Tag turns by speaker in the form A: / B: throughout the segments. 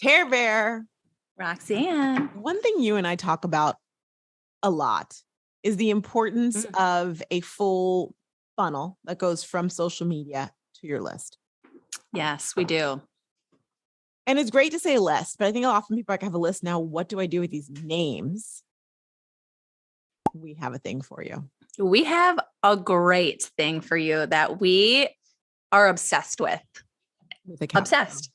A: Care Bear.
B: Roxanne.
A: One thing you and I talk about a lot is the importance of a full funnel that goes from social media to your list.
B: Yes, we do.
A: And it's great to say list, but I think often people are like, I have a list now. What do I do with these names? We have a thing for you.
B: We have a great thing for you that we are obsessed with. Obsessed.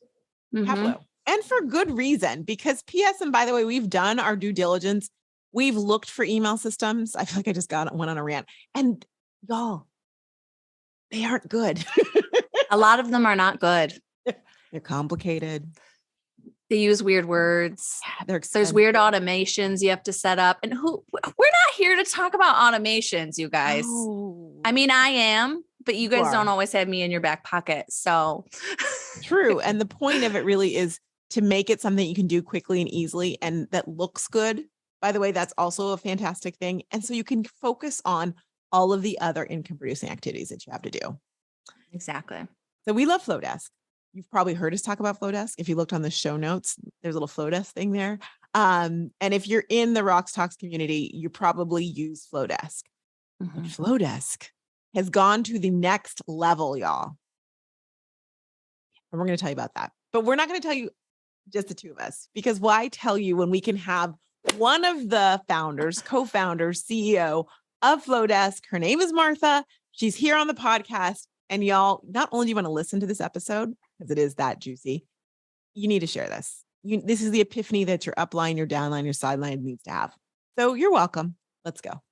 A: Tableau. And for good reason, because PS, and by the way, we've done our due diligence. We've looked for email systems. I feel like I just went on a rant. And y'all, they aren't good.
B: A lot of them are not good.
A: They're complicated.
B: They use weird words.
A: Yeah,
B: there's weird automations you have to set up. And we're not here to talk about automations, you guys. Oh. I mean, I am, but you guys don't always have me in your back pocket. So
A: true. And the point of it really is to make it something you can do quickly and easily and that looks good. By the way, that's also a fantastic thing. And so you can focus on all of the other income producing activities that you have to do.
B: Exactly.
A: So we love Flodesk. You've probably heard us talk about Flodesk. If you looked on the show notes, there's a little Flodesk thing there. And if you're in the RoxTalks community, you probably use Flodesk. But Flodesk has gone to the next level, y'all. And we're going to tell you about that. But we're not going to tell you just the two of us, because why tell you when we can have one of the founders, co-founders, CEO of Flodesk. Her name is Martha. She's here on the podcast. And y'all, not only do you want to listen to this episode, because it is that juicy, you need to share this. This is the epiphany that your upline, your downline, your sideline needs to have. So you're welcome. Let's go.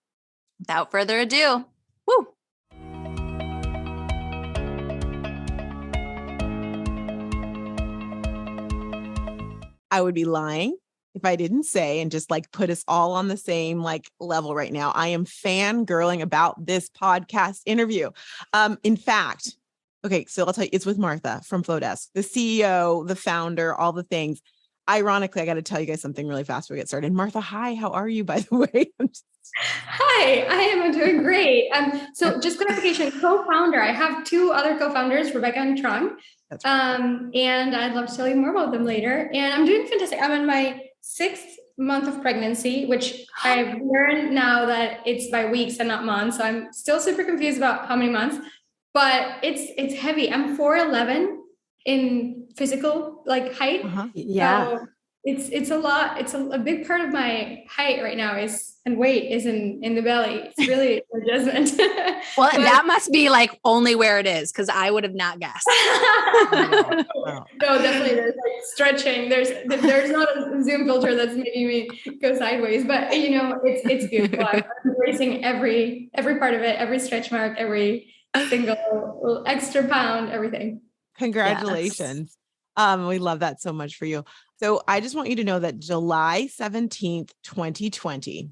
B: Without further ado, woo.
A: I would be lying if I didn't say and just like put us all on the same like level right now. I am fangirling about this podcast interview. In fact, okay, so I'll tell you, it's with Martha from Flodesk, the CEO, the founder, all the things. Ironically, I got to tell you guys something really fast before we get started. Martha, hi, how are you, by the way?
C: Hi, I am doing great. So just clarification, co-founder, I have two other co-founders, Rebecca and Trung. That's right. And I'd love to tell you more about them later. And I'm doing fantastic. I'm in my 6th month of pregnancy, which I've learned now that it's by weeks and not months. So I'm still super confused about how many months, but it's heavy. I'm 4'11" in physical like height.
B: Yeah.
C: So it's a lot. It's a big part of my height right now and weight is in the belly. It's really an adjustment.
B: Well, that must be like only where it is, because I would have not guessed.
C: No, definitely. There's like stretching. There's not a Zoom filter that's making me go sideways, but you know, it's beautiful. I'm embracing every part of it, every stretch mark, every single extra pound, everything.
A: Congratulations. Yes. We love that so much for you. So I just want you to know that July 17th, 2020,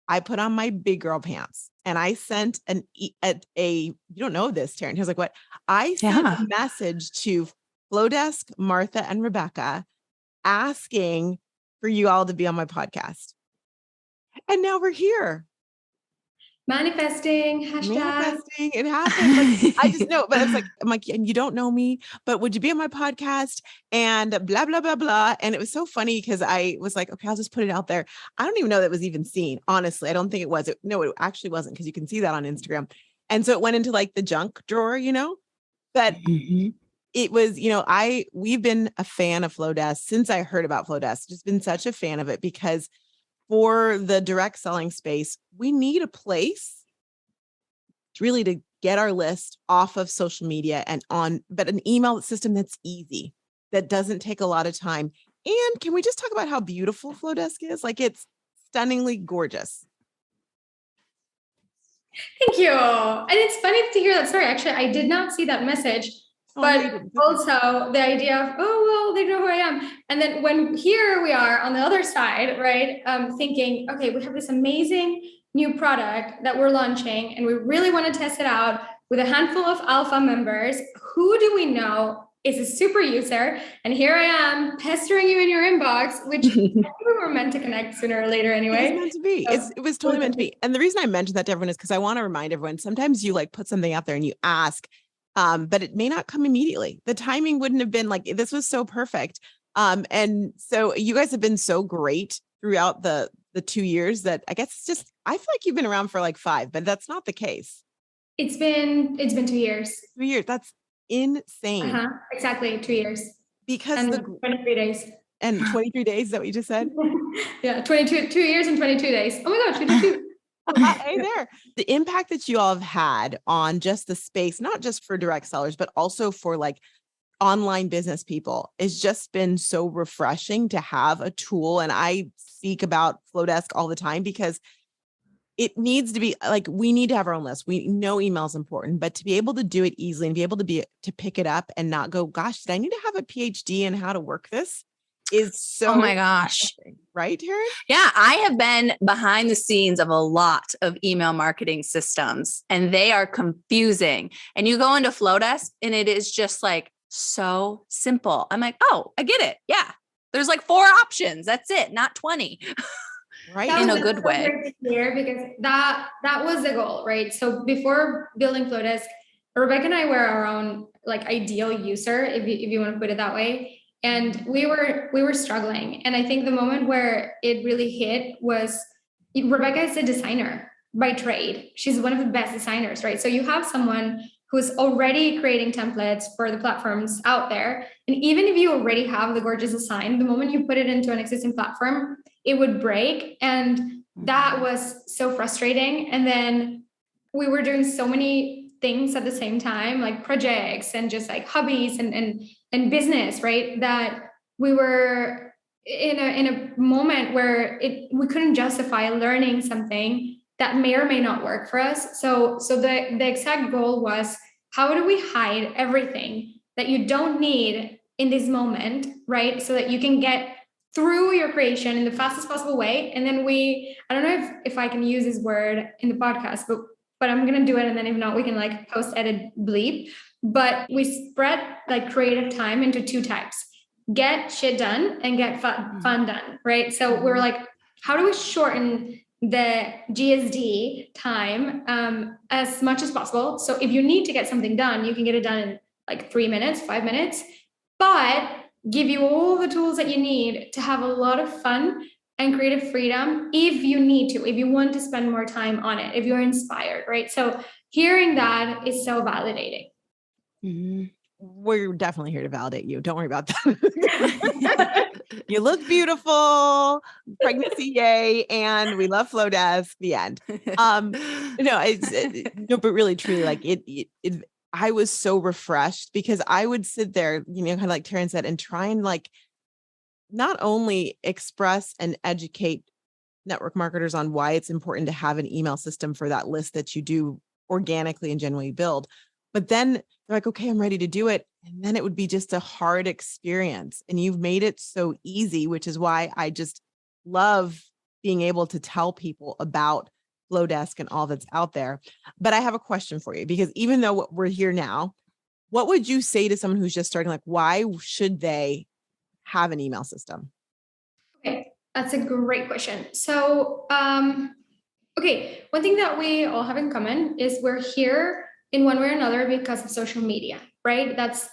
A: I put on my big girl pants and I sent you don't know this, Taryn. He was like, what? I sent a message to Flodesk, Martha, and Rebecca asking for you all to be on my podcast. And now we're here.
C: Manifesting,
A: it happened. Like, I just know, but I'm like, and you don't know me, but would you be on my podcast and blah, blah, blah, blah. And it was so funny because I was like, okay, I'll just put it out there. I don't even know that was even seen. Honestly, I don't think it was. No, it actually wasn't, because you can see that on Instagram. And so it went into like the junk drawer, you know, but it was, you know, we've been a fan of Flodesk since I heard about Flodesk. Just been such a fan of it, because for the direct selling space, we need a place really to get our list off of social media and but an email system that's easy, that doesn't take a lot of time. And can we just talk about how beautiful Flodesk is? Like, it's stunningly gorgeous.
C: Thank you. And it's funny to hear that story. Actually, I did not see that message. But also the idea of, oh, well, they know who I am. And then when here we are on the other side, right, thinking, okay, we have this amazing new product that we're launching and we really want to test it out with a handful of alpha members. Who do we know is a super user? And here I am pestering you in your inbox, which I think we were meant to connect sooner or later anyway.
A: It was meant to be. It was totally meant to be. And the reason I mentioned that to everyone is because I want to remind everyone, sometimes you like put something out there and you ask, but it may not come immediately. The timing wouldn't have been like, this was so perfect. And so you guys have been so great throughout the 2 years that I guess it's just, I feel like you've been around for like 5, but that's not the case.
C: It's been 2 years.
A: 2 years. That's insane.
C: Exactly 2 years.
A: Because
C: and 23 days.
A: And 23 days, is that what you just said?
C: Yeah, 2 years and 22 days. Oh my gosh, you did too.
A: Hey there. The impact that you all have had on just the space, not just for direct sellers, but also for like online business people, has just been so refreshing to have a tool. And I speak about Flodesk all the time because it needs to be like, we need to have our own list. We know email is important, but to be able to do it easily and be able to pick it up and not go, gosh, did I need to have a PhD in how to work this? Is so,
B: oh my gosh.
A: Right, Taryn?
B: Yeah, I have been behind the scenes of a lot of email marketing systems and they are confusing. And you go into Flodesk and it is just like so simple. I'm like, oh, I get it. Yeah. There's like 4 options. That's it. Not 20. Right. In a good way.
C: Here, because that was the goal, right? So before building Flodesk, Rebecca and I were our own like ideal user, if you want to put it that way. And we were struggling. And I think the moment where it really hit was Rebecca is a designer by trade. She's one of the best designers, right? So you have someone who's already creating templates for the platforms out there. And even if you already have the gorgeous design, the moment you put it into an existing platform, it would break. And that was so frustrating. And then we were doing so many things at the same time, like projects and just like hobbies and business, right? That we were in a moment where we couldn't justify learning something that may or may not work for us. So the exact goal was, how do we hide everything that you don't need in this moment, right? So that you can get through your creation in the fastest possible way. And then I don't know if I can use this word in the podcast, but I'm going to do it. And then if not, we can like post edit bleep. But we spread like creative time into 2 types: get shit done and get fun done, right? So we were like, how do we shorten the GSD time as much as possible? So if you need to get something done, you can get it done in like 3 minutes, 5 minutes, but give you all the tools that you need to have a lot of fun and creative freedom if you need to, if you want to spend more time on it, if you're inspired, right? So hearing that is so validating.
A: Mm-hmm. We're definitely here to validate you. Don't worry about that. You look beautiful, pregnancy, yay. And we love Flodesk, the end. No, but really, truly, like I was so refreshed because I would sit there, kind of like Taryn said, and try and like, not only express and educate network marketers on why it's important to have an email system for that list that you do organically and generally build, but then they're like, okay, I'm ready to do it. And then it would be just a hard experience. And you've made it so easy, which is why I just love being able to tell people about Flodesk and all that's out there. But I have a question for you, because even though we're here now, what would you say to someone who's just starting? Like, why should they have an email system?
C: Okay, that's a great question. So, okay, one thing that we all have in common is we're here in one way or another because of social media, right? That's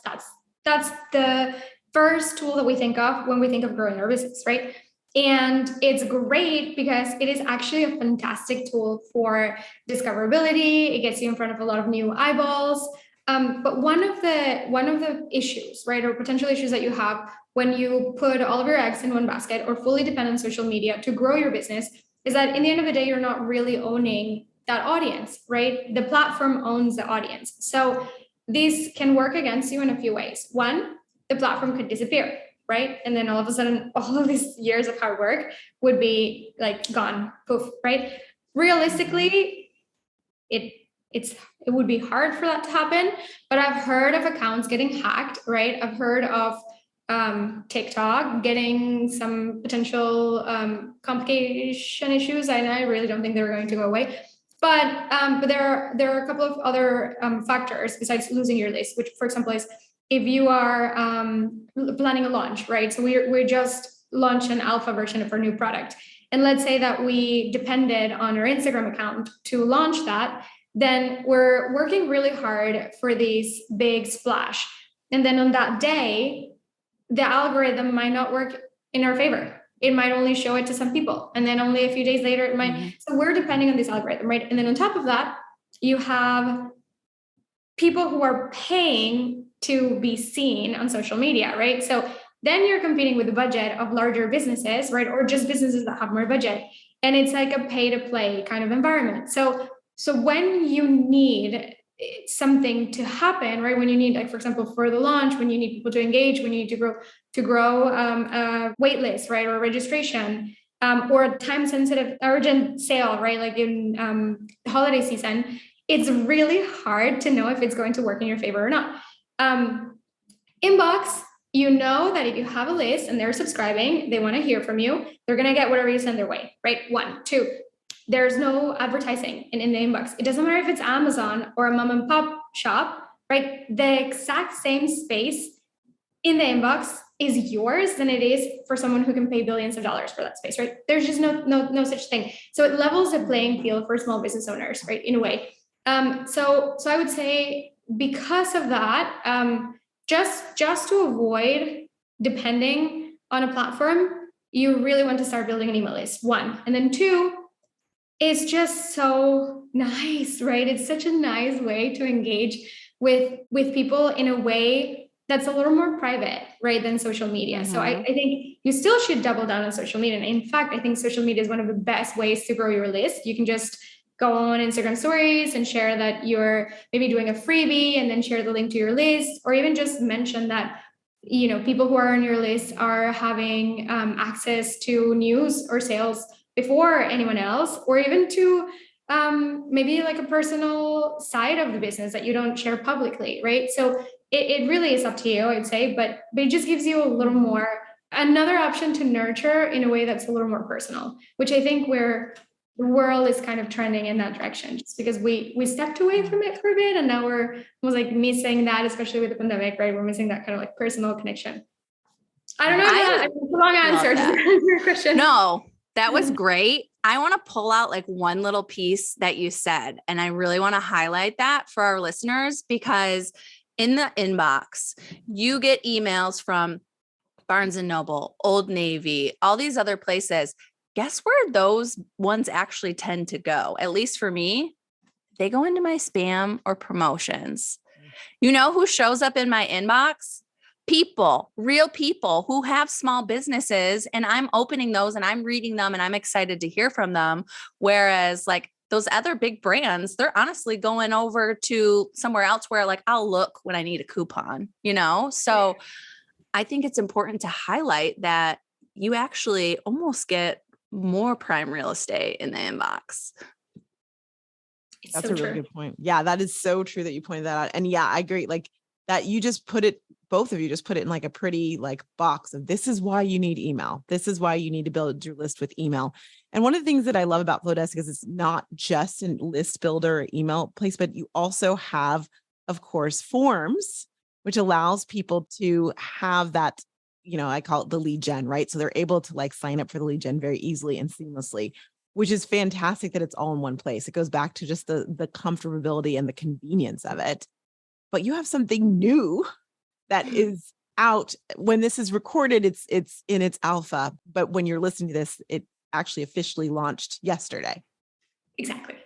C: the first tool that we think of when we think of growing our business, right? And it's great because it is actually a fantastic tool for discoverability. It gets you in front of a lot of new eyeballs. But one of the issues, right, or potential issues that you have when you put all of your eggs in one basket or fully depend on social media to grow your business is that in the end of the day, you're not really owning that audience, right? The platform owns the audience. So this can work against you in a few ways. One, the platform could disappear, right? And then all of a sudden, all of these years of hard work would be like gone, poof, right? Realistically, it would be hard for that to happen, but I've heard of accounts getting hacked, right? I've heard of TikTok getting some potential complication issues. I really don't think they're going to go away. But there are a couple of other factors besides losing your list, which, for example, is if you are planning a launch, right? So we just launched an alpha version of our new product. And let's say that we depended on our Instagram account to launch that, then we're working really hard for this big splash. And then on that day, the algorithm might not work in our favor. It might only show it to some people. And then only a few days later, it might. So we're depending on this algorithm, right? And then on top of that, you have people who are paying to be seen on social media, right? So then you're competing with the budget of larger businesses, right? Or just businesses that have more budget. And it's like a pay to play kind of environment. So when you need something to happen, right? When you need, like, for example, for the launch, when you need people to engage, when you need to grow a wait list, right? Or registration, or a time sensitive urgent sale, right? Like in the holiday season, it's really hard to know if it's going to work in your favor or not. Inbox, you know that if you have a list and they're subscribing, they want to hear from you, they're going to get whatever you send their way, right? 1, 2, there's no advertising in the inbox. It doesn't matter if it's Amazon or a mom and pop shop, right? The exact same space in the inbox is yours than it is for someone who can pay billions of dollars for that space, right? There's just no such thing. So it levels the playing field for small business owners, right? In a way. So I would say because of that, just to avoid depending on a platform, you really want to start building an email list, 1. And then 2, it's just so nice, right? It's such a nice way to engage with people in a way that's a little more private, right, than social media. Mm-hmm. So I think you still should double down on social media. And in fact, I think social media is one of the best ways to grow your list. You can just go on Instagram stories and share that you're maybe doing a freebie and then share the link to your list, or even just mention that, you know, people who are on your list are having access to news or sales before anyone else, or even to maybe like a personal side of the business that you don't share publicly, right? So it really is up to you, I'd say, but it just gives you a little more, another option to nurture in a way that's a little more personal, which I think where the world is kind of trending in that direction, just because we stepped away from it for a bit, and now we're almost like missing that, especially with the pandemic, right? We're missing that kind of like personal connection. I don't know if it's a long answer to your question.
B: No, that was great. I want to pull out like one little piece that you said, and I really want to highlight that for our listeners, because in the inbox, you get emails from Barnes and Noble, Old Navy, all these other places. Guess where those ones actually tend to go? At least for me, they go into my spam or promotions. You know who shows up in my inbox? People, real people who have small businesses, and I'm opening those and I'm reading them and I'm excited to hear from them. Whereas like those other big brands, they're honestly going over to somewhere else where like I'll look when I need a coupon, you know? So I think it's important to highlight that you actually almost get more prime real estate in the inbox.
A: That's so a really good point. Yeah, that is so true that you pointed that out. And yeah, I agree. Like that you just put it, both of you just put it in like a pretty like box of, this is why you need email. This is why you need to build your list with email. And one of the things that I love about Flodesk is it's not just a list builder or email place, but you also have, of course, forms, which allows people to have that, you know, I call it the lead gen, right? So they're able to like sign up for the lead gen very easily and seamlessly, which is fantastic that it's all in one place. It goes back to just the comfortability and the convenience of it. But you have something new that is out when this is recorded. It's in its alpha, but when you're listening to this, it actually officially launched yesterday.
C: Exactly.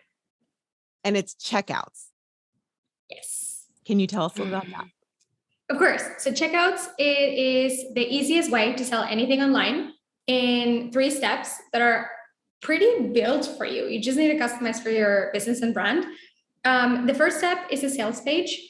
A: And it's checkouts.
C: Yes.
A: Can you tell us a little about that?
C: Of course. So checkouts, it is the easiest way to sell anything online in 3 steps that are pretty built for you. You just need to customize for your business and brand. The first step is a sales page,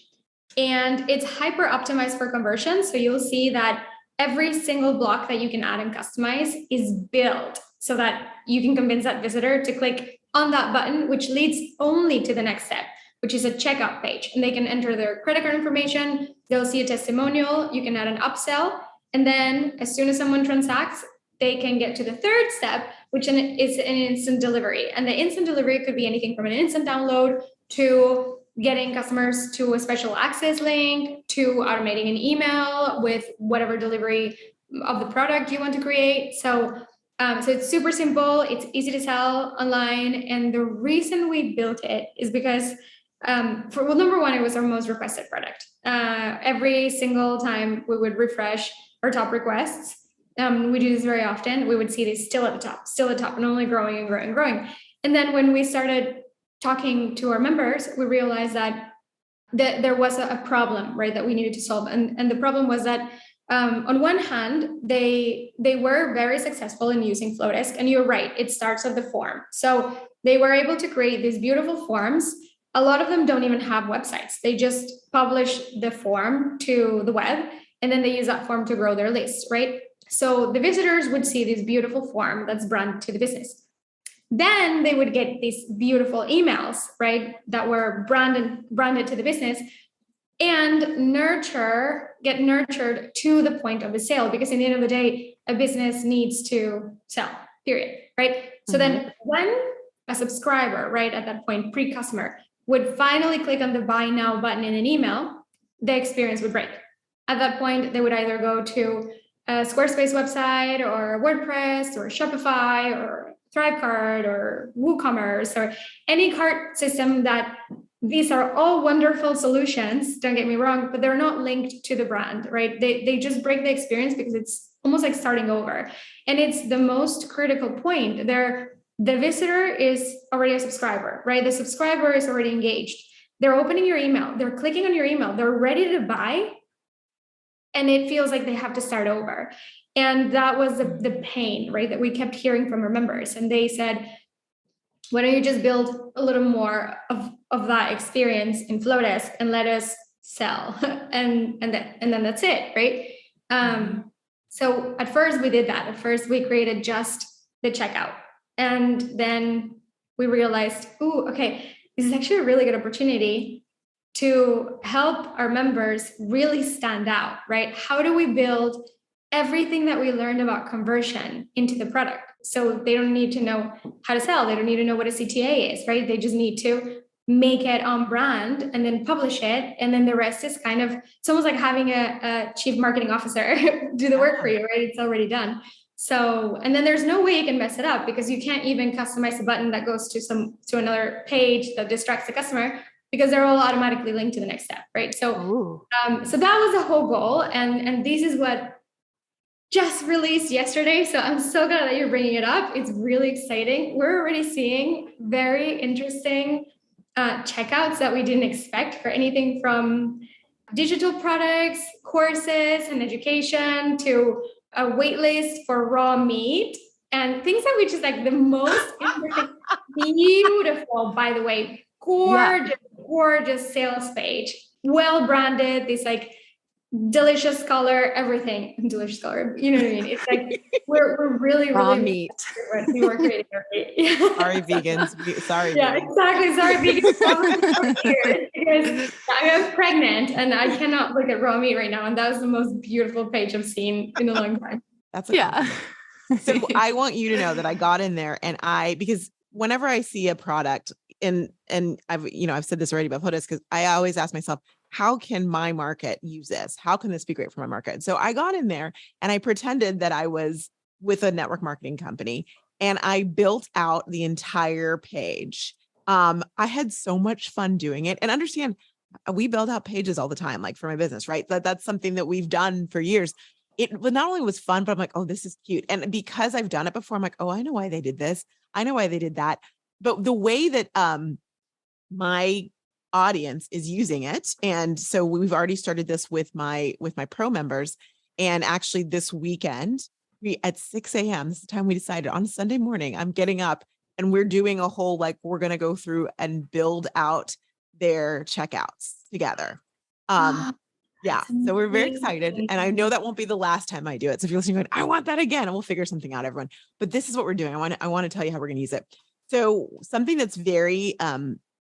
C: and it's hyper optimized for conversion. So you'll see that every single block that you can add and customize is built so that you can convince that visitor to click on that button, which leads only to the next step, which is a checkout page. And they can enter their credit card information. They'll see a testimonial. You can add an upsell. And then as soon as someone transacts, they can get to the third step, which is an instant delivery. And the instant delivery could be anything from an instant download to getting customers to a special access link, to automating an email with whatever delivery of the product you want to create. So it's super simple. It's easy to sell online. And the reason we built it is because number one, it was our most requested product. Every single time we would refresh, our top requests. We do this very often. We would see these still at the top, and only growing and growing and growing. And then when we started talking to our members, we realized that there was a problem, right, that we needed to solve. And the problem was that on one hand, they were very successful in using Flodesk. And you're right, it starts at the form. So they were able to create these beautiful forms. A lot of them don't even have websites. They just publish the form to the web, and then they use that form to grow their list, right? So the visitors would see this beautiful form that's branded to the business. Then they would get these beautiful emails, right, that were branded to the business, and get nurtured to the point of the sale. Because at the end of the day, a business needs to sell, period, right? So then when a subscriber, right, at that point, pre-customer, would finally click on the buy now button in an email, the experience would break. At that point, they would either go to a Squarespace website or WordPress or Shopify or Thrivecart or WooCommerce or any cart system. That these are all wonderful solutions, don't get me wrong, but they're not linked to the brand, right? They just break the experience because it's almost like starting over. And it's the most critical point. The visitor is already a subscriber, right? The subscriber is already engaged. They're opening your email. They're clicking on your email. They're ready to buy. And it feels like they have to start over. And that was the pain, right, that we kept hearing from our members. And they said, why don't you just build a little more of that experience in Flodesk and let us sell? and then that's it, right? So at first we did that. At first we created just the checkout. And then we realized, okay, this is actually a really good opportunity to help our members really stand out, right? How do we build everything that we learned about conversion into the product? So they don't need to know how to sell. They don't need to know what a CTA is, right? They just need to make it on brand and then publish it. And then the rest is kind of, it's almost like having a chief marketing officer do the work for you, right? It's already done. So, and then there's no way you can mess it up, because you can't even customize a button that goes to another page that distracts the customer, because they're all automatically linked to the next step, right? So, so that was the whole goal, and this is what just released yesterday. So I'm so glad that you're bringing it up. It's really exciting. We're already seeing very interesting checkouts that we didn't expect for anything from digital products, courses, and education to a wait list for raw meat and things that we just like the most beautiful, by the way, gorgeous sales page, well branded, this like delicious color, everything, delicious color. You know what I mean? It's like we're really
B: raw meat.
C: We were creating.
A: Sorry, vegans. Sorry.
C: Yeah,
A: vegans.
C: exactly. Sorry, vegans. Because I'm pregnant and I cannot look at raw meat right now. And that was the most beautiful page I've seen in a long time.
A: That's so I want you to know that I got in there and because whenever I see a product and I've said this already about Flodesk, because I always ask myself, how can my market use this? How can this be great for my market? So I got in there and I pretended that I was with a network marketing company and I built out the entire page. I had so much fun doing it, and understand we build out pages all the time, like for my business, right? That's something that we've done for years. It not only was fun, but I'm like, oh, this is cute. And because I've done it before, I'm like, oh, I know why they did this. I know why they did that. But the way that my audience is using it, and so we've already started this with my pro members, and actually this weekend at 6 a.m. this is the time we decided on Sunday morning, I'm getting up and we're doing a whole we're going to go through and build out their checkouts together. Yeah. So we're very excited. And I know that won't be the last time I do it. So if you're listening, going, I want that again, and we'll figure something out, everyone. But this is what we're doing. I want to tell you how we're going to use it. So something that's very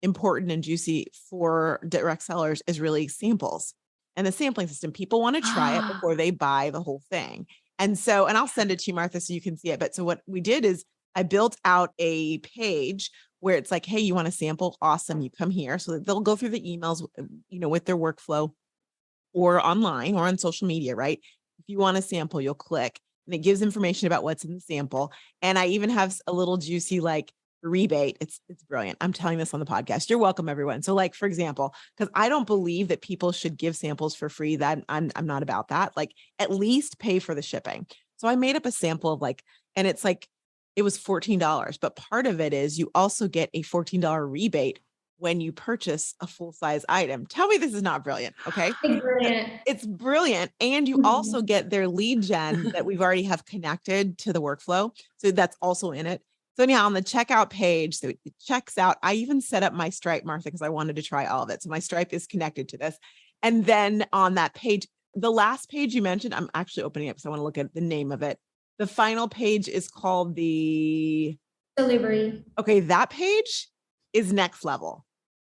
A: important and juicy for direct sellers is really samples and the sampling system. People want to try it before they buy the whole thing. And I'll send it to you, Martha, so you can see it. But so what we did is I built out a page where it's like, hey, you want a sample? Awesome. You come here. So that they'll go through the emails, with their workflow, or online or on social media, right? If you want a sample, you'll click and it gives information about what's in the sample. And I even have a little juicy, rebate. It's brilliant. I'm telling this on the podcast. You're welcome, everyone. So like, for example, because I don't believe that people should give samples for free. That I'm not about that. Like, at least pay for the shipping. So I made up a sample of like, and it's like, it was $14, but part of it is you also get a $14 rebate when you purchase a full size item. Tell me this is not brilliant. Okay.
C: It's brilliant.
A: It's brilliant. And you also get their lead gen that we've already have connected to the workflow. So that's also in it. So anyhow, on the checkout page, so it checks out. I even set up my Stripe, Martha, because I wanted to try all of it. So my Stripe is connected to this. And then on that page, the last page you mentioned, I'm actually opening up because I want to look at the name of it. The final page is called the
C: delivery.
A: Okay, that page is next level.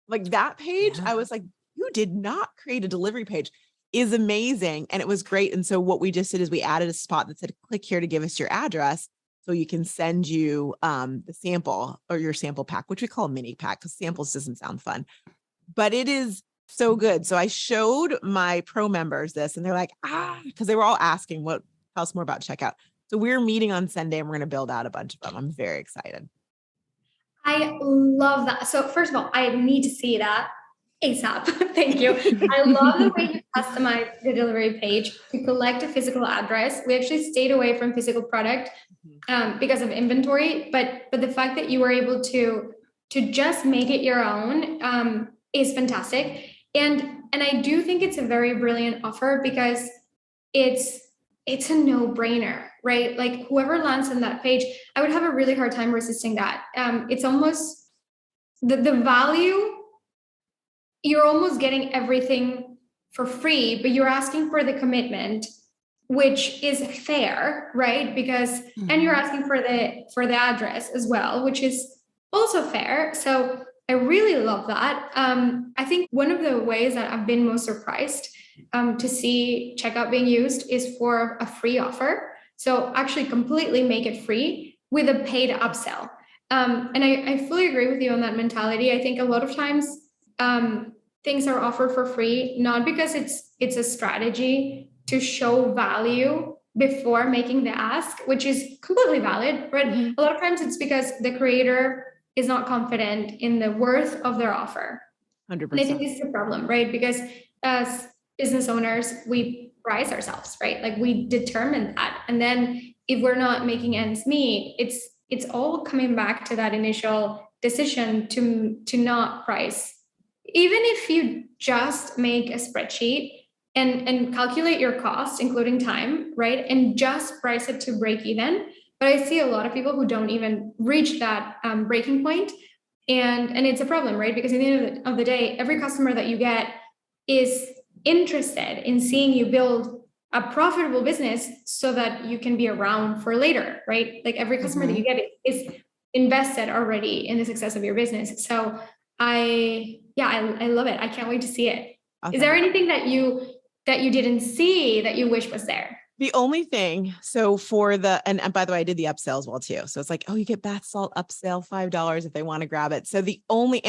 A: Like that page,
B: Yeah.
A: I was like, you did not create a delivery page. Is amazing. And it was great. And so what we just did is we added a spot that said, click here to give us your address. So you can send you the sample or your sample pack, which we call a mini pack because samples doesn't sound fun, but it is so good. So I showed my pro members this and they're like, because they were all asking tell us more about checkout. So we're meeting on Sunday and we're going to build out a bunch of them. I'm very excited.
C: I love that. So first of all, I need to see that ASAP. Thank you. I love the way you customize the delivery page to collect a physical address. We actually stayed away from physical product because of inventory, but the fact that you were able to just make it your own is fantastic. And I do think it's a very brilliant offer because it's a no-brainer, right? Like whoever lands on that page, I would have a really hard time resisting that. It's almost the value. You're almost getting everything for free, but you're asking for the commitment, which is fair, right? Because and you're asking for the address as well, which is also fair. So I really love that. I think one of the ways that I've been most surprised to see checkout being used is for a free offer. So actually completely make it free with a paid upsell. And I fully agree with you on that mentality. I think a lot of times things are offered for free, not because it's a strategy to show value before making the ask, which is completely valid, but a lot of times it's because the creator is not confident in the worth of their offer.
A: 100%.
C: And I think this is a problem, right? Because as business owners, we price ourselves, right? Like we determine that. And then if we're not making ends meet, it's all coming back to that initial decision to not price. Even if you just make a spreadsheet and calculate your cost, including time, right? And just price it to break even. But I see a lot of people who don't even reach that breaking point. And it's a problem, right? Because at the end of the day, every customer that you get is interested in seeing you build a profitable business so that you can be around for later, right? Like every customer that you get is invested already in the success of your business. So I love it. I can't wait to see it. Awesome. Is there anything that you didn't see that you wish was there?
A: The only thing, so for and by the way, I did the upsell as well too. So it's like, oh, you get bath salt upsell $5 if they want to grab it. So the only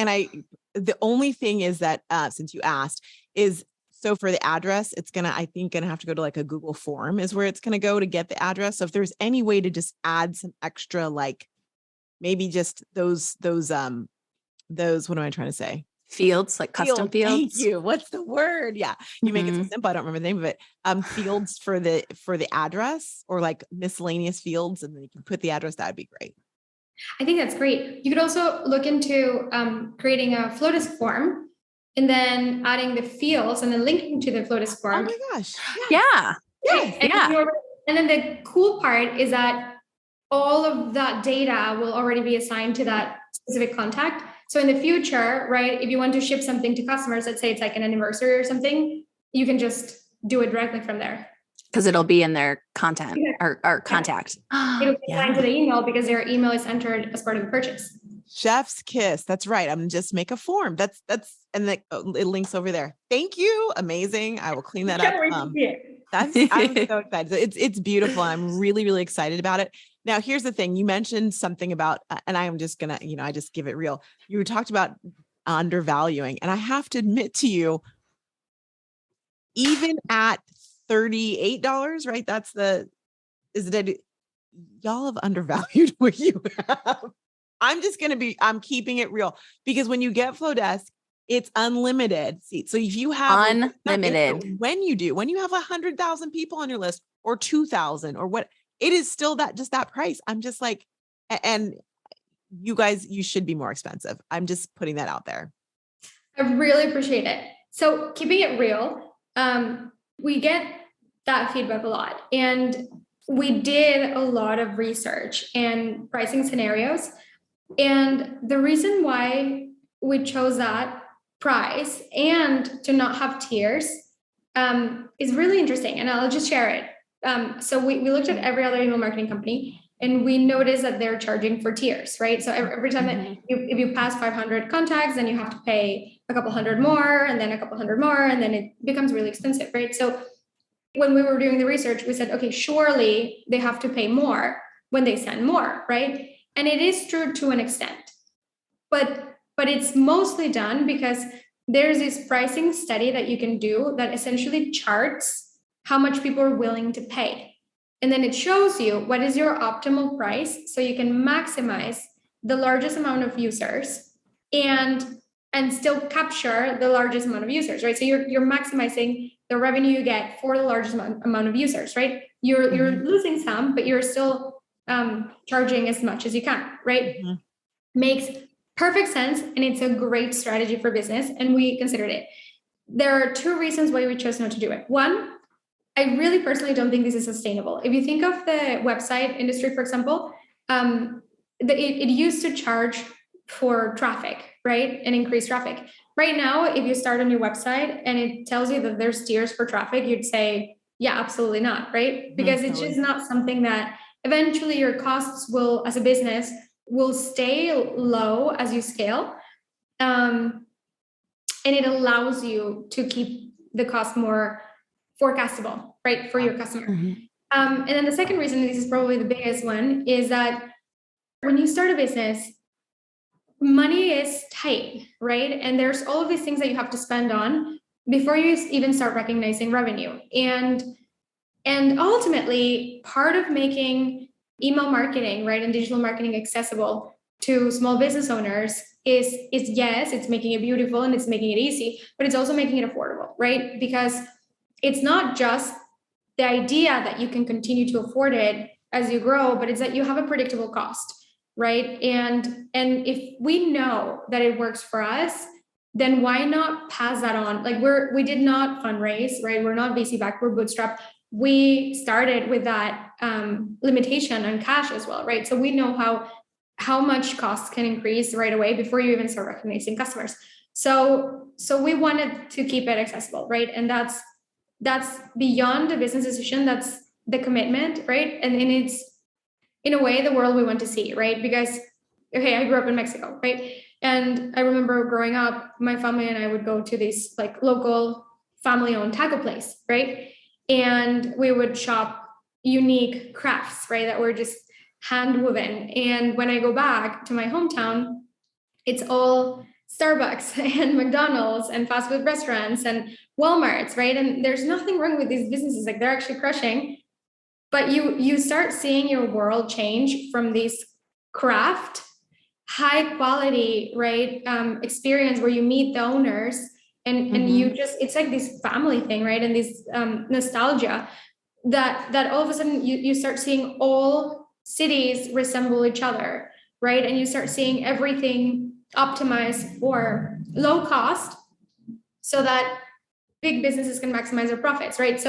A: thing is that since you asked is, so for the address, it's I think gonna have to go to like a Google form is where it's gonna go to get the address. So if there's any way to just add some extra, like maybe just those, what am I trying to say?
B: Fields, like custom fields.
A: Thank you. What's the word? Yeah. You make it so simple. I don't remember the name of it. Fields for the address or like miscellaneous fields. And then you can put the address. That'd be great.
C: I think that's great. You could also look into creating a Flodesk form and then adding the fields and then linking to the Flodesk form.
A: Oh my gosh.
B: Yeah.
C: And then the cool part is that all of that data will already be assigned to that specific contact. So in the future, right, if you want to ship something to customers, let's say it's like an anniversary or something, you can just do it directly from there.
B: Because it'll be in their content or contact.
C: It'll be assigned to the email because their email is entered as part of the purchase. Chef's
A: kiss. That's right. I'm just make a form. And it links over there. Thank you. Amazing. I will clean that up. I'm so excited. It's beautiful. I'm really, really excited about it. Now, here's the thing. You mentioned something about, and I'm just going to, I just give it real. You talked about undervaluing. And I have to admit to you, even at $38, right? Y'all have undervalued what you have. I'm keeping it real, because when you get Flodesk, it's unlimited seats. So if you have
B: unlimited,
A: when you have 100,000 people on your list, or 2,000 or what, it is still just that price. I'm just like, and you guys, you should be more expensive. I'm just putting that out there.
C: I really appreciate it. So keeping it real, we get that feedback a lot. And we did a lot of research and pricing scenarios. And the reason why we chose that price and to not have tiers is really interesting. And I'll just share it. So we looked at every other email marketing company, and we noticed that they're charging for tiers, right? So every time that if you pass 500 contacts, then you have to pay a couple hundred more, and then a couple hundred more, and then it becomes really expensive, right? So when we were doing the research, we said, okay, surely they have to pay more when they send more, right? And it is true to an extent, but it's mostly done because there's this pricing study that you can do that essentially charts how much people are willing to pay. And then it shows you what is your optimal price, so you can maximize the largest amount of users and still capture the largest amount of users, right? So you're maximizing the revenue you get for the largest amount of users, right? You're losing some, but you're still charging as much as you can, right? Makes perfect sense, and it's a great strategy for business, and we considered it. There are two reasons why we chose not to do it. One, I really personally don't think this is sustainable. If you think of the website industry, for example, it used to charge for traffic, right? And increase traffic. Right now, if you start a new website and it tells you that there's tiers for traffic, you'd say, yeah, absolutely not, right? Because it's just not something that eventually your costs will, as a business, will stay low as you scale. And it allows you to keep the cost more forecastable, right, for your customer. And then the second reason, this is probably the biggest one, is that when you start a business, money is tight, right? And there's all of these things that you have to spend on before you even start recognizing revenue. And ultimately, part of making email marketing, right, and digital marketing accessible to small business owners is yes, it's making it beautiful and it's making it easy, but it's also making it affordable, right? Because it's not just the idea that you can continue to afford it as you grow, but it's that you have a predictable cost, right? And if we know that it works for us, then why not pass that on? Like we did not fundraise, right? We're not VC backed, we're bootstrapped. We started with that limitation on cash as well, right? So we know how much costs can increase right away before you even start recognizing customers. So we wanted to keep it accessible, right? And that's beyond the business decision. That's the commitment, right? And it's in a way the world we want to see, right? Because okay, I grew up in Mexico, right? And I remember growing up, my family and I would go to this like local family-owned taco place, right? And we would shop unique crafts, right? That were just hand woven. And when I go back to my hometown, it's all Starbucks and McDonald's and fast food restaurants and Walmarts, right? And there's nothing wrong with these businesses. Like they're actually crushing. But you start seeing your world change from this craft, high quality, right? Experience where you meet the owners and you just, it's like this family thing, right? And this nostalgia that all of a sudden you start seeing all cities resemble each other, right? And you start seeing everything optimized for low cost so that big businesses can maximize their profits, right?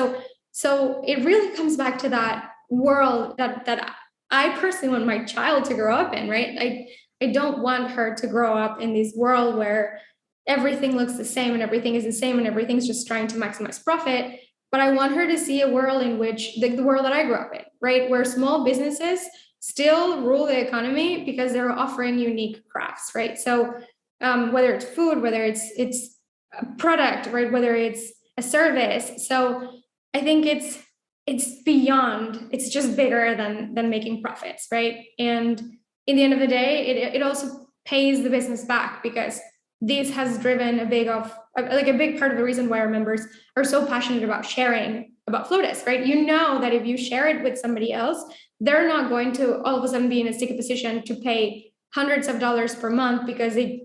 C: So it really comes back to that world that I personally want my child to grow up in, right? I don't want her to grow up in this world where everything looks the same and everything is the same and everything's just trying to maximize profit. But I want her to see a world in which the world that I grew up in, right? Where small businesses still rule the economy because they're offering unique crafts, right? So whether it's food, whether it's a product, right? Whether it's a service. So I think it's beyond, it's just bigger than making profits, right? And in the end of the day, it also pays the business back because this has driven a big part of the reason why our members are so passionate about sharing about Flodesk, right? You know that if you share it with somebody else, they're not going to all of a sudden be in a sticky position to pay hundreds of dollars per month because they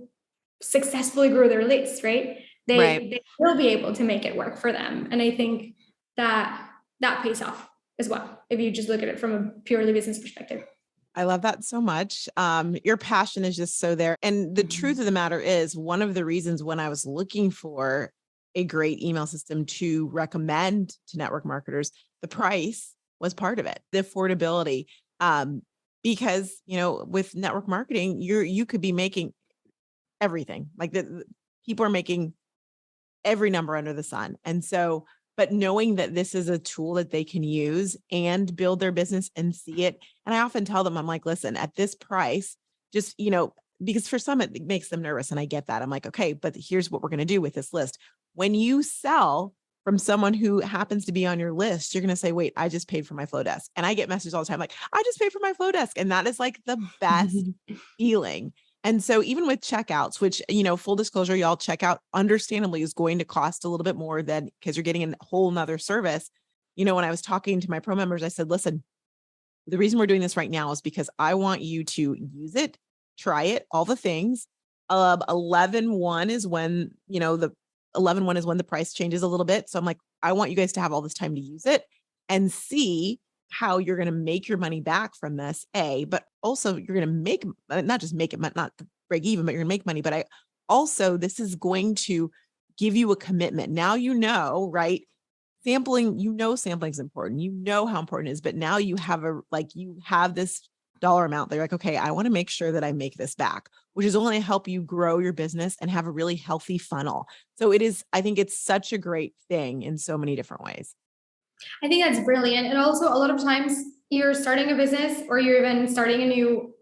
C: successfully grew their list, right? They will be able to make it work for them. And I think that pays off as well, if you just look at it from a purely business perspective.
A: I love that so much. Your passion is just so there. And the truth of the matter is, one of the reasons when I was looking for a great email system to recommend to network marketers, the price was part of it, the affordability. Because, with network marketing, you could be making everything. Like the people are making every number under the sun. And so, but knowing that this is a tool that they can use and build their business and see it. And I often tell them, I'm like, listen, at this price, just, because for some, it makes them nervous. And I get that. I'm like, okay, but here's what we're going to do with this list. When you sell from someone who happens to be on your list, you're going to say, wait, I just paid for my Flodesk. And I get messages all the time, like, I just paid for my Flodesk. And that is like the best feeling. And so even with checkouts, which, full disclosure, y'all, checkout understandably is going to cost a little bit more than, because you're getting a whole nother service. When I was talking to my pro members, I said, listen, the reason we're doing this right now is because I want you to use it, try it, all the things. 11.1 is when, the 11.1 is when the price changes a little bit. So I'm like, I want you guys to have all this time to use it and see how you're going to make your money back from this, but also you're going to make, not just make it, not break even, but you're going to make money. But this is going to give you a commitment. Now, right? Sampling is important. How important it is, but now you have this dollar amount. They're like, okay, I want to make sure that I make this back, which is only going to help you grow your business and have a really healthy funnel. So I think it's such a great thing in so many different ways.
C: I think that's brilliant. And also a lot of times you're starting a business or you're even starting a new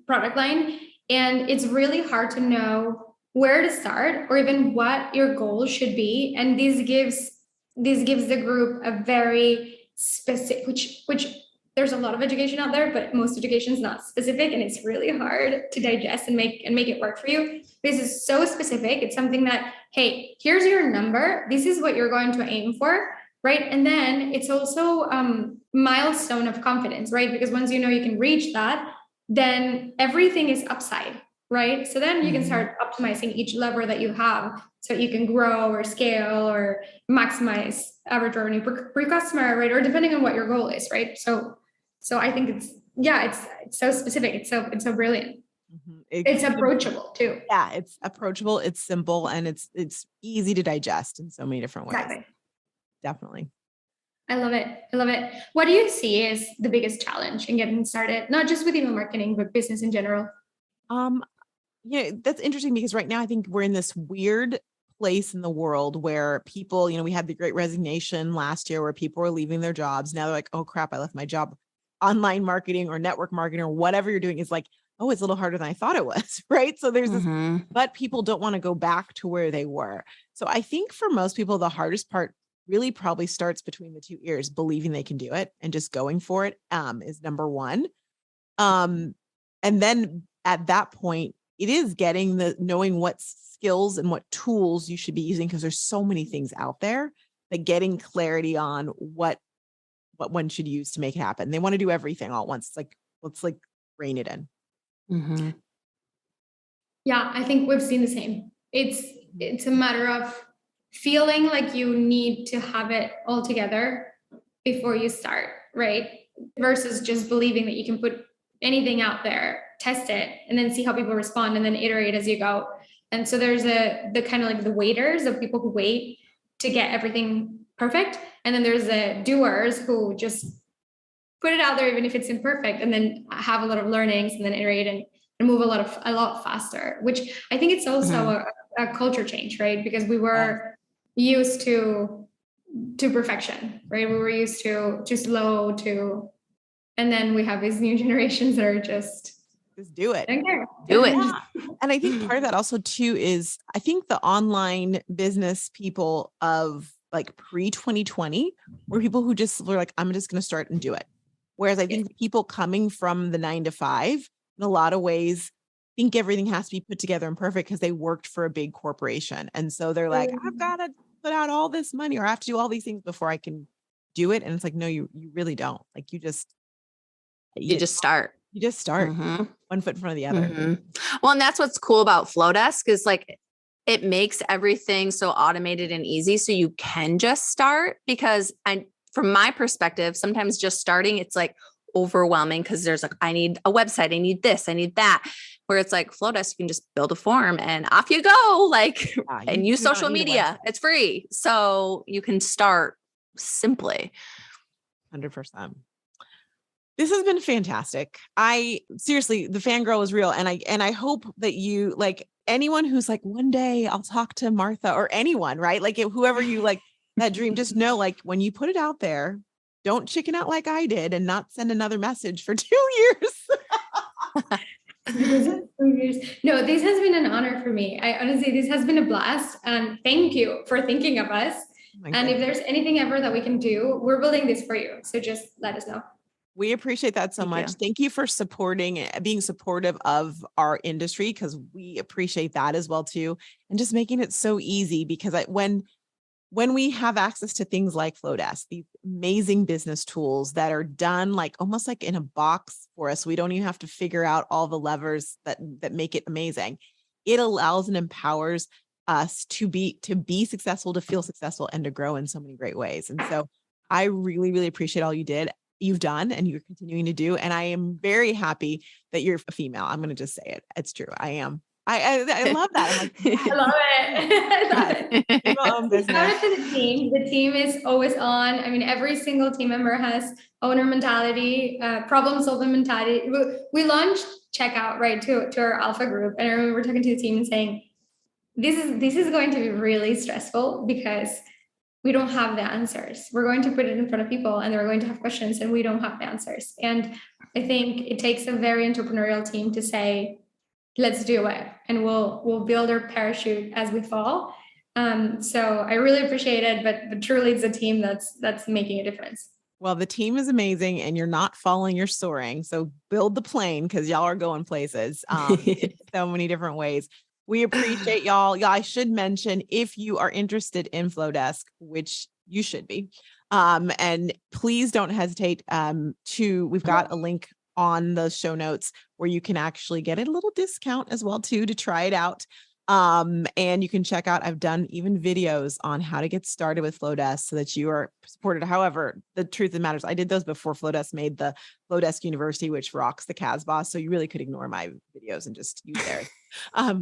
C: product line, and it's really hard to know where to start or even what your goals should be. And this gives the group a very specific, which there's a lot of education out there, but most education is not specific, and it's really hard to digest and make it work for you. This is so specific. It's something that, hey, here's your number. This is what you're going to aim for. Right. And then it's also milestone of confidence, right? Because once you can reach that, then everything is upside, right? So then you can start optimizing each lever that you have so you can grow or scale or maximize average revenue per customer, right? Or depending on what your goal is, right? So I think it's so specific. It's so brilliant. It's approachable too.
A: Yeah, it's approachable. It's simple, and it's easy to digest in so many different ways.
C: Exactly.
A: Definitely.
C: I love it. What do you see is the biggest challenge in getting started, not just with email marketing, but business in general?
A: That's interesting because right now I think we're in this weird place in the world where people, we had the Great Resignation last year where people were leaving their jobs. Now they're like, oh crap, I left my job. Online marketing or network marketing or whatever you're doing is like, oh, it's a little harder than I thought it was, right? So there's this, but people don't want to go back to where they were. So I think for most people, the hardest part really probably starts between the two ears, believing they can do it and just going for it is number one. And then at that point, it is knowing what skills and what tools you should be using, because there's so many things out there that getting clarity on what one should use to make it happen. They want to do everything all at once. It's like, let's rein it in.
C: Yeah, I think we've seen the same. It's a matter of feeling like you need to have it all together before you start, right? Versus just believing that you can put anything out there, test it, and then see how people respond, and then iterate as you go. And so there's the kind of like the waiters, of people who wait to get everything perfect. And then there's the doers who just put it out there, even if it's imperfect, and then have a lot of learnings and then iterate and move a lot faster, which I think it's also a culture change, right? Because we were used to perfection, right? We were used to slow and then we have these new generations that are just
A: do it.
B: Do it.
A: Yeah. And I think part of that also too is I think the online business people of pre-2020 were people who just were like, I'm just going to start and do it. Whereas I think people coming from the 9 to 5 in a lot of ways think everything has to be put together and perfect because they worked for a big corporation. And so they're like, I've got to put out all this money or I have to do all these things before I can do it. And it's like, no, you really don't. You just
B: start.
A: You just start one foot in front of the other.
B: Well, and that's what's cool about Flodesk is like, it makes everything so automated and easy. So you can just start, because from my perspective, sometimes just starting, it's like overwhelming because there's like, I need a website, I need this, I need that. Where it's like Flodesk, you can just build a form and off you go, like, and use social media. It's free. So you can start simply.
A: 100%. This has been fantastic. Seriously, the fangirl is real. And I hope that you, like, anyone who's like, one day I'll talk to Martha, or anyone, right? Like whoever you like that dream, just know, like, when you put it out there, don't chicken out like I did and not send another message for 2 years.
C: No, this has been an honor for me. Honestly, this has been a blast. And thank you for thinking of us. And if there's anything ever that we can do, we're building this for you. So just let us know.
A: We appreciate that so much. Thank you for supporting, being supportive of our industry, because we appreciate that as well too. And just making it so easy, because when we have access to things like Flodesk, these amazing business tools that are done like almost like in a box for us, we don't even have to figure out all the levers that make it amazing. It allows and empowers us to be successful, to feel successful, and to grow in so many great ways. And so I really, really appreciate all you've done and you're continuing to do. And I am very happy that you're a female. I'm going to just say it. It's true. I am. I love that. I'm like, yes.
C: I love it. I love it. Shout out to the team. The team is always on. I mean, every single team member has owner mentality, problem solving mentality. We launched checkout right to our alpha group. And I remember talking to the team and saying, this is going to be really stressful because we don't have the answers. We're going to put it in front of people and they're going to have questions and we don't have the answers. And I think it takes a very entrepreneurial team to say, let's do it. And we'll build our parachute as we fall. So I really appreciate it, but truly it's a team that's making a difference.
A: Well, the team is amazing and you're not falling, you're soaring. So build the plane, because y'all are going places in so many different ways. We appreciate y'all. Yeah, I should mention, if you are interested in Flodesk, which you should be, and please don't hesitate we've got a link on the show notes where you can actually get a little discount as well too, to try it out. And you can check out, I've done even videos on how to get started with Flodesk so that you are supported. However, the truth of the matter is I did those before Flodesk made the Flodesk University, which rocks the Casbah. So you really could ignore my videos and just use theirs.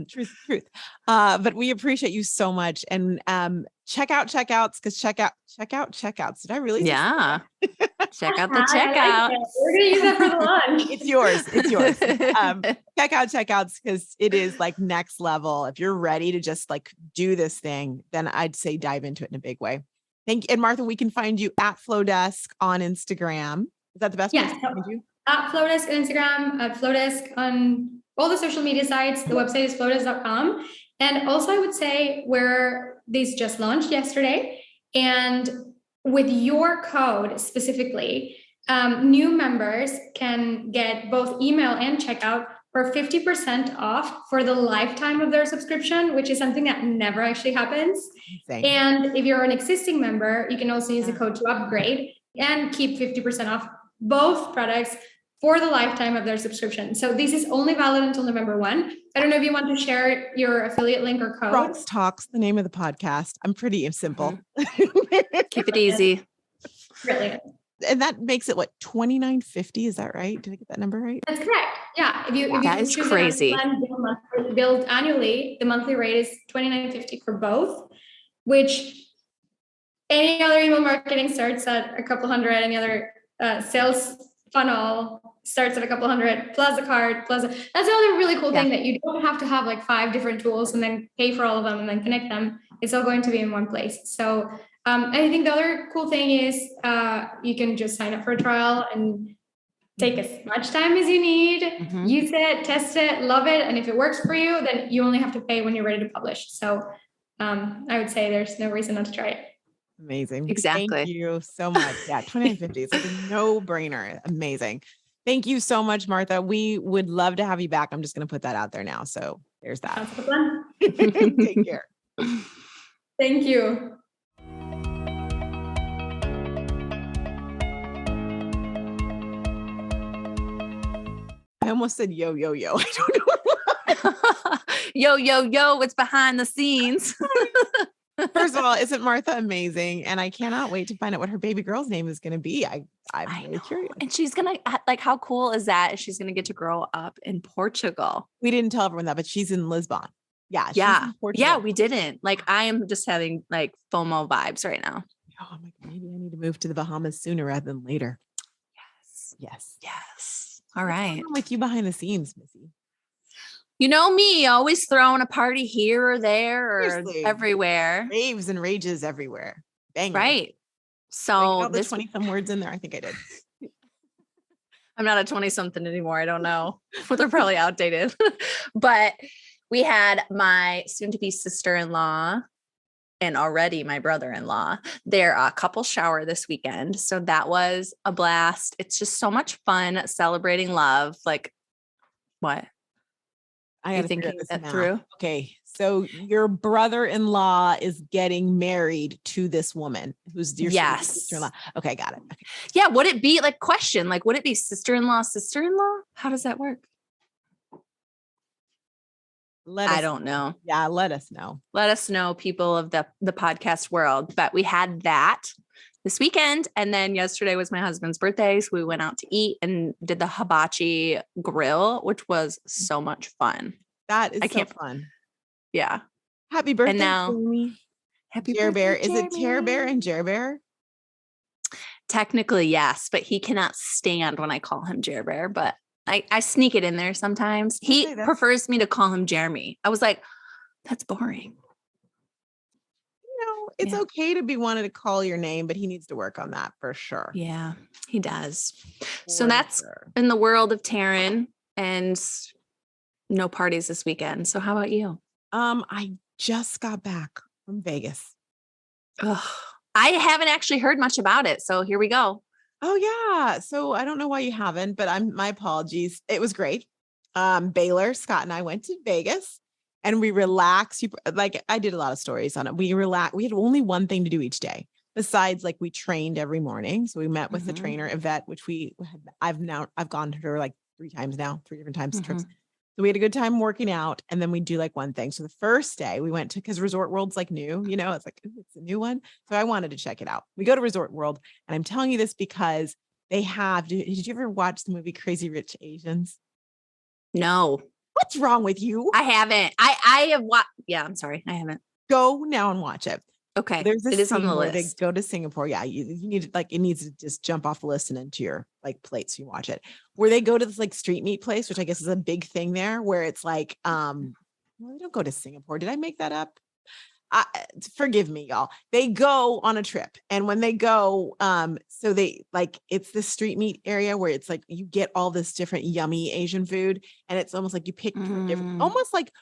A: Truth. But we appreciate you so much. And check out checkouts, because check out checkouts. Did I really?
B: Yeah. Check out the checkout.
C: We're going to use that for the lunch.
A: It's yours. Check out checkouts, because it is like next level. If you're ready to just like do this thing, then I'd say dive into it in a big way. Thank you. And Martha, we can find you at Flodesk on Instagram. Is that the best place to find you?
C: At Flodesk on Instagram, at Flodesk on all the social media sites. The website is flodesk.com. And also I would say where these just launched yesterday, and with your code specifically, new members can get both email and checkout for 50% off for the lifetime of their subscription, which is something that never actually happens. Insane. And if you're an existing member, you can also use the code to upgrade and keep 50% off both products for the lifetime of their subscription. So this is only valid until November 1. I don't know if you want to share your affiliate link or code.
A: RoxTalks, the name of the podcast. I'm pretty simple.
B: Keep it easy.
C: Brilliant.
A: And that makes it what, $29.50? Is that right? Did I get that number right?
C: That's correct. Yeah. If you
B: that is crazy.
C: Build annually, the monthly rate is $29.50 for both, which any other email marketing starts at a couple hundred. Any other sales funnel starts at a couple hundred plus a card plus that's another really cool thing, that you don't have to have like 5 different tools and then pay for all of them and then connect them. It's all going to be in one place. So I think the other cool thing is you can just sign up for a trial and take as much time as you need, use it, test it, love it. And if it works for you, then you only have to pay when you're ready to publish. So I would say there's no reason not to try it.
A: Amazing.
B: Exactly.
A: Thank you so much. Yeah, $29.50. It's like a no-brainer. Amazing. Thank you so much, Martha. We would love to have you back. I'm just going to put that out there now. So there's that.
C: Sounds fun.
A: Take care.
C: Thank you.
A: almost said yo, yo, yo. I don't know.
B: Yo, yo, yo, what's behind the scenes?
A: First of all, isn't Martha amazing? And I cannot wait to find out what her baby girl's name is going to be. I'm really curious.
B: And she's going to, like, how cool is that? She's going to get to grow up in Portugal.
A: We didn't tell everyone that, but she's in Lisbon. Yeah. She's
B: Yeah.
A: in Portugal.
B: Yeah, we didn't. Like, I am just having like FOMO vibes right now.
A: Oh, I'm like, maybe I need to move to the Bahamas sooner rather than later.
B: Yes.
A: Yes.
B: Yes. All right.
A: What's going on with you behind the scenes, Missy?
B: You know me, always throwing a party here or there or
A: Seriously.
B: everywhere.
A: Raves and rages everywhere. Bang.
B: Right. So
A: the 20 some words in there. I think I did.
B: I'm not a 20 something anymore. I don't know. They're probably outdated. But we had my soon to be sister-in-law and already my brother-in-law, their couple shower this weekend. So that was a blast. It's just so much fun celebrating love. Like, what?
A: I got to
B: thinking
A: this
B: that
A: now.
B: through.
A: Okay. So your brother-in-law is getting married to this woman who's your sister-in-law. Okay. Got it. Okay.
B: Yeah. Would it be like question? Like, would it be sister-in-law? How does that work? I don't know.
A: Yeah. Let us know.
B: Let us know, people of the podcast world. But we had that this weekend. And then yesterday was my husband's birthday. So we went out to eat and did the hibachi grill, which was so much fun.
A: That is so fun.
B: Yeah.
A: Happy birthday,
B: and now,
A: Jamie.
B: Happy
A: Jer
B: birthday,
A: Bear. Is
B: Jeremy.
A: it Ter Bear and Jer Bear?
B: Technically, yes, but he cannot stand when I call him Jer Bear, but I sneak it in there sometimes. He prefers me to call him Jeremy. I was like, that's boring.
A: It's okay to be wanted to call your name, but he needs to work on that for sure.
B: Yeah, he does. So that's in the world of Taryn, and no parties this weekend. So how about you?
A: I just got back from Vegas.
B: Ugh. I haven't actually heard much about it. So here we go.
A: Oh yeah. So I don't know why you haven't, but my apologies. It was great. Baylor, Scott and I went to Vegas and we relaxed. Like I did a lot of stories on it. We relaxed. We had only one thing to do each day besides like we trained every morning. So we met with the trainer Yvette, which I've gone to her like 3 times now, 3 different times trips. So we had a good time working out, and then we do like one thing. So the first day we went to, because Resort World's like new, it's like, ooh, it's a new one. So I wanted to check it out. We go to Resort World, and I'm telling you this because they have, did you ever watch the movie Crazy Rich Asians?
B: No.
A: What's wrong with you?
B: I haven't. I have watched. Yeah, I'm sorry. I haven't.
A: Go now and watch it.
B: Okay.
A: There's a
B: it is on the list.
A: They go to Singapore. Yeah. You need it needs to just jump off the list and into your like plate. So you watch it, where they go to this like street meat place, which I guess is a big thing there, where it's like, well, they don't go to Singapore. Did I make that up? Forgive me, y'all. They go on a trip. And when they go, so they like, it's the street meat area where it's like, you get all this different yummy Asian food. And it's almost like you pick different, almost like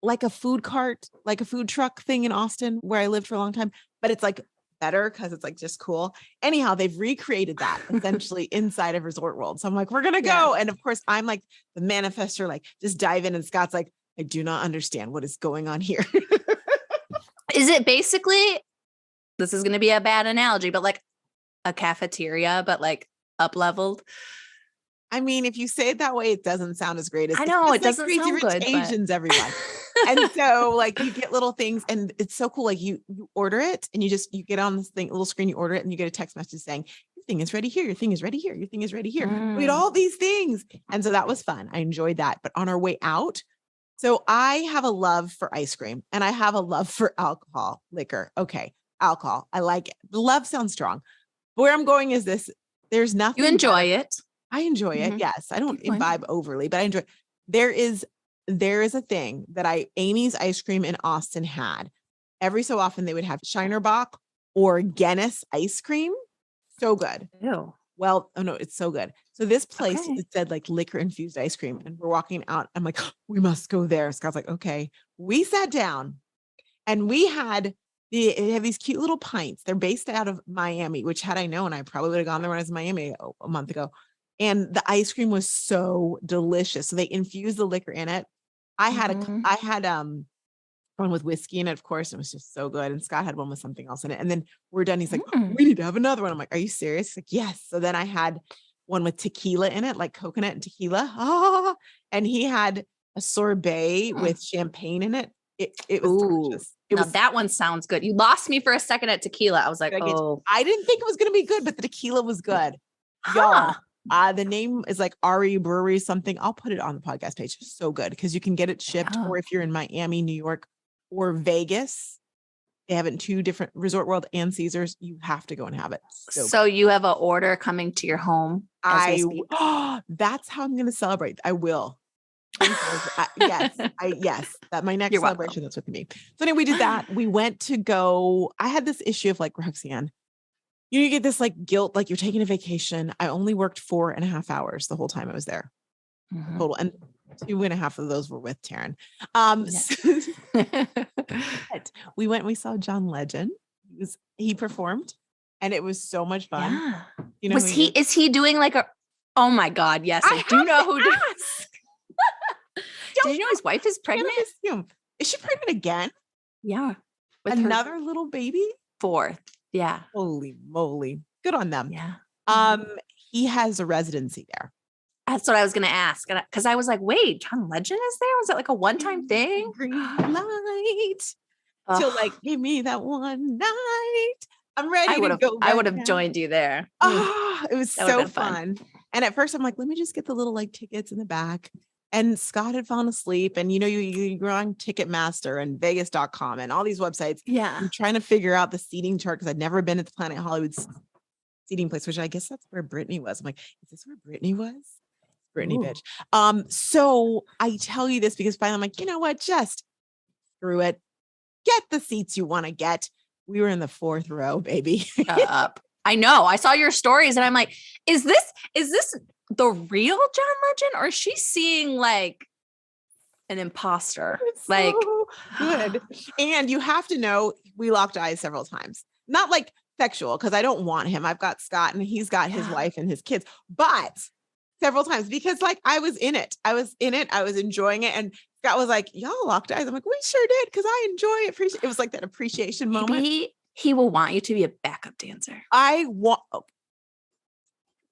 A: like a food cart, like a food truck thing in Austin where I lived for a long time, but it's like better because it's like just cool. Anyhow, they've recreated that essentially inside of Resort World. So I'm like, we're going to go. And of course I'm like the manifester, like just dive in. And Scott's like, I do not understand what is going on here.
B: Is it basically, this is going to be a bad analogy, but like a cafeteria, but like up leveled?
A: I mean, if you say it that way, it doesn't sound as great as
B: I know. It doesn't
A: Crazy
B: sound
A: Rich
B: good.
A: Asians, everyone. And so like you get little things and it's so cool. Like you order it and you get on this thing, little screen, you order it and you get a text message saying, your thing is ready here. Your thing is ready here. Your thing is ready here. We had all these things. And so that was fun. I enjoyed that. But on our way out, so I have a love for ice cream and I have a love for alcohol, liquor. Okay. Alcohol. I like it. The love sounds strong. But where I'm going is this. There's nothing.
B: You enjoy it.
A: I enjoy it. Yes. I don't imbibe overly, but I enjoy it. There is a thing that Amy's ice cream in Austin had. Every so often they would have Shinerbach or Guinness ice cream. So good.
B: Ew.
A: Well, oh no, it's so good. So this place, it said like liquor infused ice cream and we're walking out. I'm like, we must go there. Scott's like, okay. We sat down and they have these cute little pints. They're based out of Miami, which had I known, I probably would have gone there when I was in Miami a month ago. And the ice cream was so delicious. So they infused the liquor in it. I had one with whiskey in it, of course. It was just so good. And Scott had one with something else in it. And then we're done. He's like, we need to have another one. I'm like, are you serious? He's like, yes. So then I had one with tequila in it, like coconut and tequila. And he had a sorbet with champagne in it. It was delicious.
B: That one sounds good. You lost me for a second at tequila. I was like, oh.
A: I didn't think it was going to be good, but the tequila was good. Y'all, the name is like Ari Brewery something. I'll put it on the podcast page. It's so good because you can get it shipped, or if you're in Miami, New York, or Vegas, they have it in 2 different, Resort World and Caesars. You have to go and have it.
B: So you have an order coming to your home.
A: That's how I'm going to celebrate. I will. Yes. That my next celebration that's with me. So anyway, we did that. We went to go. I had this issue of like, Roxanne, you get this like guilt, like you're taking a vacation. I only worked 4.5 hours the whole time I was there. Total. And 2.5 of those were with Taryn. We went and we saw John Legend. He performed and it was so much fun.
B: Yeah.
A: You know,
B: is he doing like oh my God. Yes. I do know who does. Did you know his wife is pregnant?
A: Is she pregnant again?
B: Yeah.
A: With another little baby?
B: 4th. Yeah.
A: Holy moly. Good on them.
B: Yeah.
A: He has a residency there.
B: That's what I was going to ask. Because I was like, wait, John Legend is there? Was that like a one-time thing?
A: Green light. Till like, give me that one night. I'm ready to go.
B: I would have joined you there.
A: It was so fun. And at first I'm like, let me just get the little like tickets in the back. And Scott had fallen asleep. And you know, you go on Ticketmaster and Vegas.com and all these websites.
B: Yeah.
A: I'm trying to figure out the seating chart because I'd never been at the Planet Hollywood's seating place, which I guess that's where Brittany was. I'm like, is this where Brittany was? Brittany, bitch. So I tell you this because finally I'm like, you know what? Just screw it. Get the seats you want to get. We were in the 4th row, baby.
B: I know. I saw your stories and I'm like, is this the real John Legend, or is she seeing like an imposter?
A: So like good. And you have to know, we locked eyes several times. Not like sexual, because I don't want him. I've got Scott and he's got his wife and his kids, but several times because like I was in it. I was enjoying it. And Scott was like, y'all locked eyes. I'm like, we sure did, because I enjoy it. It was like that appreciation moment.
B: He will want you to be a backup dancer.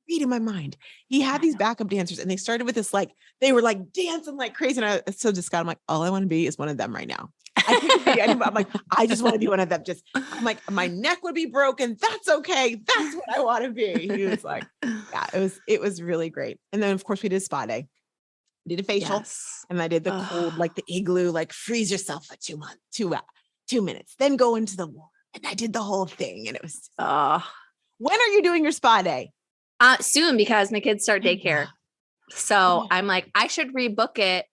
A: Read in my mind. He had these backup dancers and they started with this, like, they were like dancing like crazy. And I so just got, I'm like, all I want to be is one of them right now. I couldn't be anybody. I'm like, I just want to be one of them. I'm like, my neck would be broken. That's okay. That's what I want to be. He was like, yeah, it was really great. And then of course we did a spa day. We did a facial and I did the cold, like the igloo, like freeze yourself for 2 months, 2 minutes, then go into the water. And I did the whole thing. And it was, when are you doing your spa day?
B: Soon, because my kids start daycare. So I'm like, I should rebook it.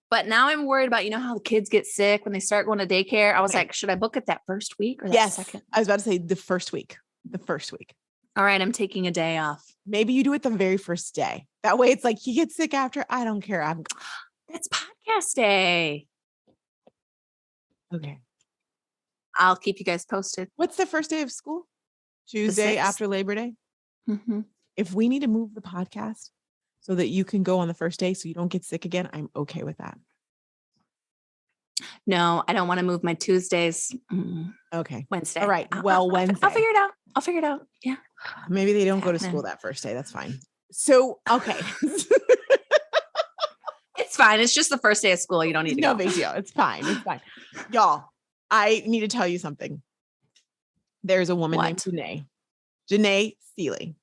B: But now I'm worried about, you know, how the kids get sick when they start going to daycare. I was like, should I book it that first week or that second?
A: I was about to say the first week.
B: All right. I'm taking a day off.
A: Maybe you do it the very first day. That way it's like he gets sick after. I don't care.
B: That's podcast day.
A: Okay.
B: I'll keep you guys posted.
A: What's the first day of school? Tuesday after Labor Day?
B: Mm-hmm.
A: If we need to move the podcast so that you can go on the first day so you don't get sick again, I'm okay with that.
B: No, I don't want to move my Tuesdays.
A: Okay.
B: Wednesday.
A: All right. Well, Wednesday.
B: I'll figure it out. Yeah.
A: Maybe they don't go to school that first day. That's fine. So, okay.
B: It's fine. It's just the first day of school. You don't need to go.
A: No big deal. It's fine. Y'all, I need to tell you something. There's a woman named Janae Seeley.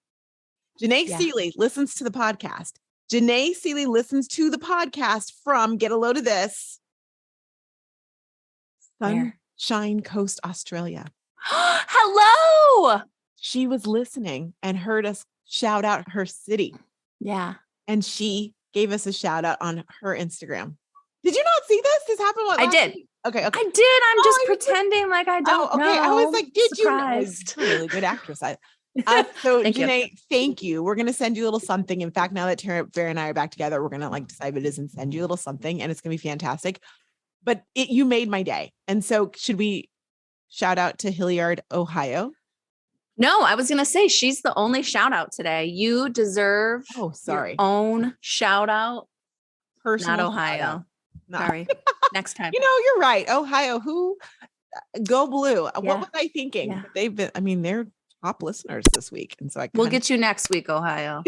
A: Janae Seeley listens to the podcast. Janae Seeley listens to the podcast from, get a load of this, Sunshine Coast, Australia.
B: Hello.
A: She was listening and heard us shout out her city.
B: Yeah.
A: And she gave us a shout out on her Instagram. Did you not see this? This happened
B: I did.
A: Week? Okay.
B: I did. I'm just pretending like I don't know.
A: I was like, did
B: Surprised.
A: you know? Really good actress. So Janae, thank you. We're going to send you a little something. In fact, now that Tara, Bear and I are back together, we're going to like decide what it is and send you a little something, and it's going to be fantastic. But you made my day. And so should we shout out to Hilliard, Ohio?
B: No, I was going to say she's the only shout out today. You deserve your own shout out.
A: Personal
B: not Ohio.
A: No.
B: Sorry. Next time.
A: You're right. Ohio, go blue.
B: Yeah.
A: What was I thinking?
B: Yeah.
A: They're top listeners this week. And so
B: we'll get you next week, Ohio.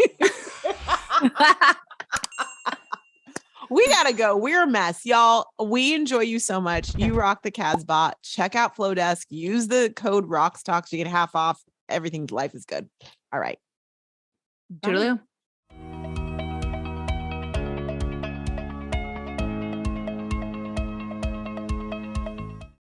A: We gotta go. We're a mess, y'all. We enjoy you so much. You rock the Casbot. Check out Flodesk. Use the code RoxTalks. You get half off. Everything. Life is good. All right.
B: Toodaloo.